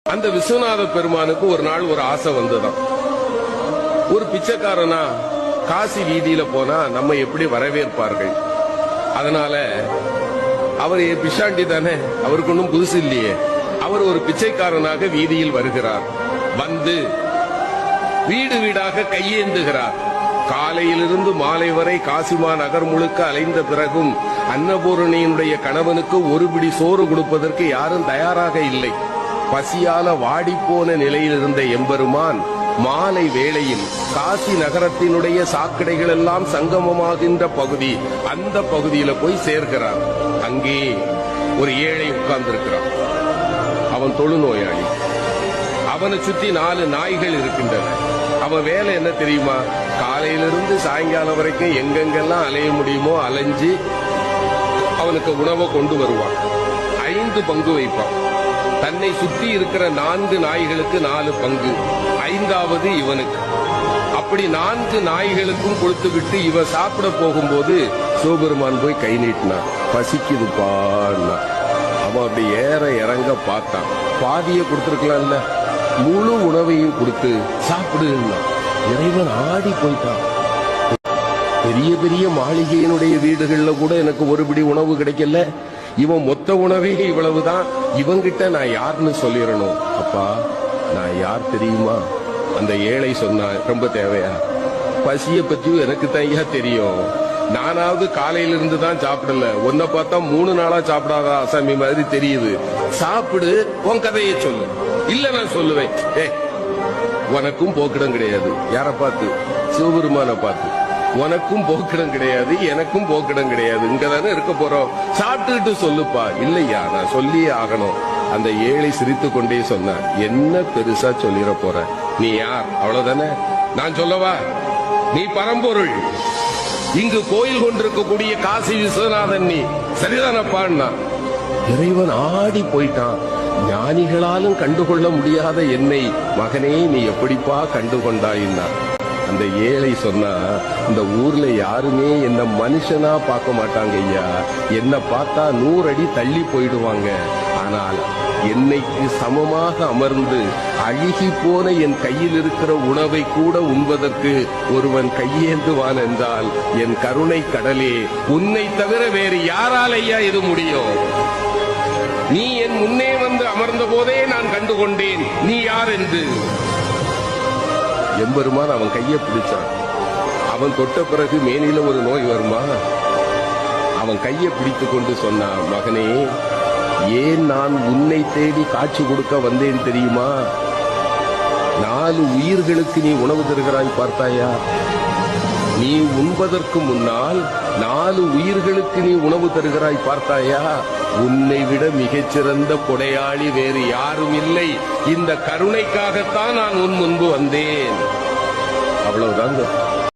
அந்த விஸ்வநாத பெருமானுக்கு ஒரு நாள் ஒரு ஆசை வந்துதான். ஒரு பிச்சைக்காரனா காசி வீதியில போனா நம்ம எப்படி வரவேற்பார்கள்? அதனால அவர் பிஷாண்டி தானே, அவருக்கு ஒன்றும் புதுசு இல்லையே. அவர் ஒரு பிச்சைக்காரனாக வீதியில் வருகிறார். வந்து வீடு வீடாக கையேந்துகிறார். காலையிலிருந்து மாலை வரை காசிமா நகர் முழுக்க அலைந்த பிறகும் அன்னபூரணியினுடைய கணவனுக்கு ஒரு பிடி சோறு கொடுப்பதற்கு யாரும் தயாராக இல்லை. பசியால வாடிப்போன நிலையில் இருந்த எம்பெருமான் மாலை வேளையில் காசி நகரத்தினுடைய சாக்கடைகள் எல்லாம் சங்கமமாகின்ற பகுதி, அந்த பகுதியில போய் சேர்க்கிறார். அங்கே ஒரு ஏழை உட்கார்ந்திருக்கிறான். அவன் தொழுநோயாளி. அவனை சுத்தி 4 நாய்கள் இருக்கின்றன. அவன் வேலை என்ன தெரியுமா? காலையிலிருந்து சாயங்காலம் வரைக்கும் எங்கெங்கெல்லாம் அலைய முடியுமோ அலைஞ்சு அவனுக்கு உணவை கொண்டு வருவான். 5 பங்கு வைப்பான். தன்னை சுற்றி இருக்கிற 4 நாய்களுக்கு 4 பங்கு, 5வது இவனுக்கு. அப்படி 4 நாய்களுக்கும் கொடுத்து விட்டு இவன் சாப்பிட போகும்போது சிவபெருமான் போய் கை நீட்டினான். பசிக்குதுப்பான்னா. அவன் அப்படி ஏற இறங்க பார்த்தான். பாதியை கொடுத்துருக்கலாம்ல, முழு உணவையும் கொடுத்து சாப்பிடுன்னா. இறைவன் ஆடி போயிட்டான். பெரிய பெரிய மாளிகையினுடைய வீடுகள்ல கூட எனக்கு ஒரு பிடி உணவு கிடைக்கல, இவன் மொத்த உணவே இவ்வளவுதான், இவங்கிட்ட நான் யாருன்னு சொல்லிடணும். அப்பா நான் யார் தெரியுமா? அந்த ஏழை சொன்னா, ரொம்ப தேவையா? பசிய பத்தியும் எனக்கு தான் தெரியும். நானாவது காலையிலிருந்து தான் சாப்பிடல, உன்னை பார்த்தா 3 நாளா சாப்பிடாத அசாமி மாதிரி தெரியுது. சாப்பிடு, உன் கதையை சொல்லு. இல்ல நான் சொல்லுவேன். உனக்கும் போக்கிடம் கிடையாது. யார பார்த்து? சிவபெருமான பார்த்து. உனக்கும் போக்கிடம் கிடையாது, எனக்கும் போக்கிடம் கிடையாது. இங்கதானே இருக்க போறோம், சாப்பிட்டுட்டு சொல்லுப்பா. இல்லையா, நான் சொல்லியே ஆகணும். அந்த ஏழை சிரித்து கொண்டே சொன்னார், என்ன பெருசா சொல்லிட போற? நீ யார்? அவ்வளவுதானே. நான் சொல்லவா? நீ பரம்பொருள். இங்கு கோயில் கொண்டிருக்கக்கூடிய காசி விஸ்வநாதன் நீ. சரிதானப்பான்னா. இறைவன் ஆடி போயிட்டான். ஞானிகளாலும் கண்டுகொள்ள முடியாத என்னை மகனே நீ எப்படிப்பா கண்டுகொண்டாயின்னா. அந்த ஏழை சொன்னா, இந்த ஊர்ல யாருமே என்ன மனுஷனா பார்க்க மாட்டாங்க ஐயா. என்ன பார்த்தா 100 அடி தள்ளி போயிடுவாங்க. ஆனால் என்னைக்கு சமமாக அமர்ந்து அழுகி போன என் கையில் இருக்கிற உணவை கூட உண்பதற்கு ஒருவன் கையேந்துவான் என்றால் என் கருணை கடலே, உன்னை தவிர வேறு யாரால் ஐயா இது முடியும்? நீ என் முன்னே வந்து அமர்ந்த போதே நான் கண்டுகொண்டேன் நீ யார் என்று. எம்பெருமான் அவன் கையை பிடிச்சான். அவன் தொட்ட பிறகு மேனில ஒரு நோய் வருமா? அவன் கையை பிடித்து கொண்டு சொன்னான், மகனே ஏன் நான் உன்னை தேடி காட்சி கொடுக்க வந்தேன் தெரியுமா? 4 உயிர்களுக்கு நீ உணவு தருகிறாய் பார்த்தாயா? நீ உண்பதற்கு முன்னால் 4 உயிர்களுக்கு நீ உணவு தருகிறாய் பார்த்தாயா? உன்னை விட மிகச்சிறந்த கொடையாளி வேறு யாரும் இல்லை. இந்த கருணைக்காகத்தான் நான் உன் முன்பு வந்தேன். அவ்வளவுதான்.